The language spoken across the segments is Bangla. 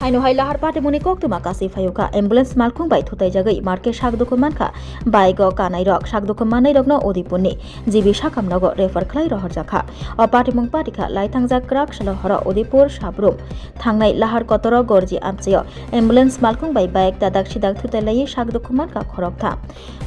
haino hai lahar pate muni kok tuma kasi phayuka ambulance malkhung bai thutai jagai marke shak dokun manka bai go kanai rok shak dokun manai rok no odipuni jibi shakam nogo refer khlai rohor jakha o pate mung patika lai thangjak krak salo hora odipur sabrum thangnai lahar kotoro gorji amchio ambulance malkhung bai bike dadak sidak thutai lai shak dokun manka khorok tha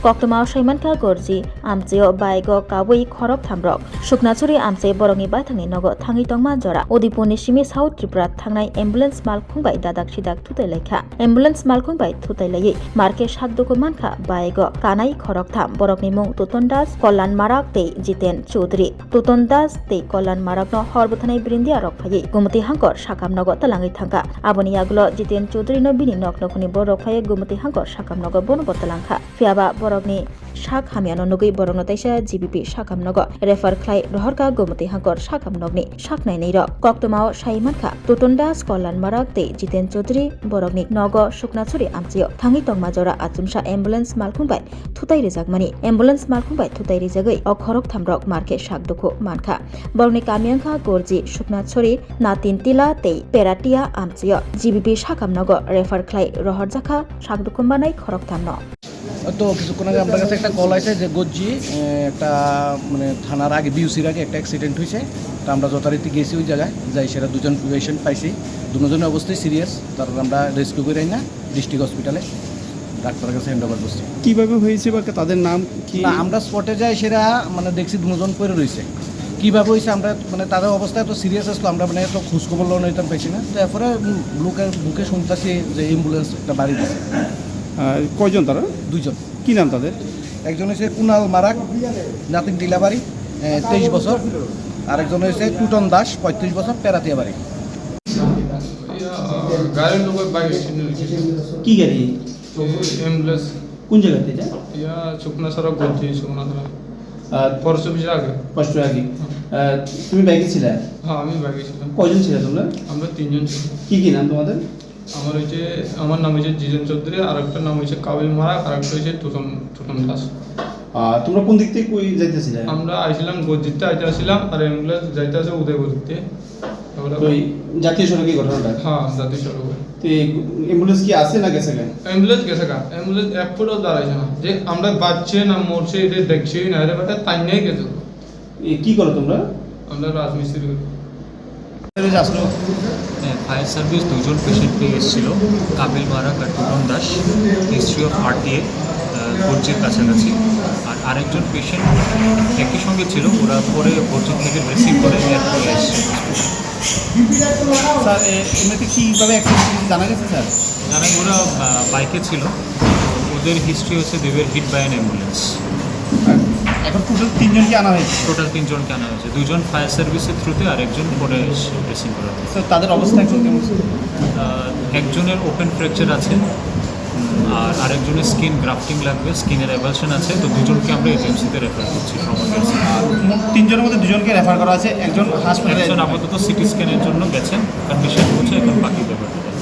koktuma saimanka gorji amchio bai go kabui khorok thamrok suknachuri amche borongi bai thangni nogo thangi tongma jora odipuni simi south tripura thangnai ambulance malkhung bai dadak sidak thutai laikha ambulance malkhung bai thutai lai marke shak dokun manka bai go kanai khorok tham borokni mung tutondas kollan marak tei jiten chaudhary tutondas tei kollan marak no horbothanai brindia rok phai gumati hangkor sakam nogo talangai thangka aboni agulo jiten chaudhary no bini nok nokni borok phai gumati hangkor sakam nogo bono botalangkha fiaba borokni sak hamiano nugui borokno taisa GBP sakam nogo refer khlai rohorka gumati hangkor sakam nogni saknai nei rok koktomao saimanka tutondas kollan marak tei jiten chaudhary borokni nogo suknachuri amchio thangi tongma jora achumsa ambulance malkhung bai thutai rijakmani ambulance malkhung bai thutai rijagai o khorok thamrok marke sak dokho mankha borokni kamiangkha gorji suknachuri natin tila tei peratia amchio GBP sakam nogo refer khlai rohor jakha sak dokho manai khorok thamno তো কিছুক্ষণ আগে আপনার কাছে একটা কল আছে যে গজ্জি একটা মানে থানার আগে বিউসির আগে একটা অ্যাক্সিডেন্ট হয়েছে। তো আমরা যথারীতি গেছি ওই জায়গায় যাই, সেটা দুজন পেশেন্ট পাইছি, দুজনের অবস্থায় সিরিয়াস। তারপর আমরা রেস্কিউ করে না ডিস্ট্রিক্ট হসপিটালে ডাক্তারের কাছে হ্যান্ড ওভার করছি। কীভাবে হয়েছে বা তাদের নাম কি? না, আমরা স্পটে যাই, সেটা মানে দেখছি দুজন পড়ে রয়েছে। কীভাবে হয়েছে আমরা মানে তাদের অবস্থা এত সিরিয়াস আসলো, আমরা মানে এত খোঁজখবর লোন হইতাম পাইছি না। তো এরপরে বুকে শুনতেছি যে অ্যাম্বুলেন্স একটা বাড়ি দিচ্ছে। কয়জন তারা? দুজন। কি নাম তাদের? একজন হচ্ছে কুনাল মারাক, নাতিন টিলাবাড়ি 23 বছর, আরেকজন হচ্ছে টুটন দাস 35 বছর, পেরাতিয়া বাড়ি। গাড়ির লোকের বাইক কি গাড়ি? অ্যাম্বুলেন্স। কোন জায়গাতে এটা? ইয়া শুকনা সড়ক বলছি, শুকনা সড়ক ফরেস্ট অফিসের আগে। ফার্স্ট আগে তুমি বাইকে ছিলে? হ্যাঁ, আমি বাইকে ছিলাম। কয়জন ছিলে তোমরা? আমরা 3 জন ছিলাম। কি কি নাম তোমাদের? আমার নাম হচ্ছে জিজন চৌধুরী, আর একটা নাম হচ্ছে কাবিল মারাক, আর একটা হচ্ছে টুটন দাস। তোমরা কোন দিক থেকে কই যাইতেছিলে? আমরা আইছিলাম গজ্জিতে আইতে আসছিলাম, আর অ্যাম্বুলেন্স যাইতে আছে উদয়পুরতে। তো জাতীয় সড়কে ঘটনাটা? হ্যাঁ, জাতীয় সড়কে। তো অ্যাম্বুলেন্স কি আছে না গেছে? অ্যাম্বুলেন্স গেছে গা, অ্যাম্বুলেন্স এক ফুটও দাঁড়াইছে না, যে আমরা বাচ্চে না মরছে এটা দেখছি না, এটা বেটা তাই নিয়ে গেছে। কি করো তোমরা? আমরা রাজমিস্ত্রি করি। ফায়ার সার্ভিস দুজন পেশেন্ট পেয়ে এসেছিল, কাবিল মারাক আর Tuton Das, history of heart গর্জির কাছাকাছি। আর আরেকজন পেশেন্ট একই সঙ্গে ছিল, ওরা পরে গর্জির থেকে রিসিভ করে এয়ারপোর্টে এসেছে। স্যার এমনিতে কীভাবে অ্যাক্সিডেন্ট জানা গেছে স্যার? জানা ওরা বাইকে ছিল, ওদের হিস্ট্রি হচ্ছে they were hit by an ambulance. এখন টোটাল 3 জনকে আনা হয়েছে? টোটাল 3 জনকে আনা হয়েছে, 2 জন ফায়ার সার্ভিসের থ্রুতে আর একজন পরে ড্রেসিং করা হয়েছে। স্যার তাদের অবস্থা এখন কেমন? একজনের ওপেন ফ্র্যাকচার আছে, আর আরেকজনের স্কিন গ্রাফটিং লাগবে, স্কিনের অ্যাভালশন আছে। তো 2 জনকে আমরা এজেন্সিতে রেফার করছি। 3 জনের মধ্যে 2 জনকে রেফার করা আছে, একজন হাসপাতালে, একজন আপাতত সিটি স্ক্যানের জন্য গেছেন, কন্ডিশন হচ্ছে এখন বাকি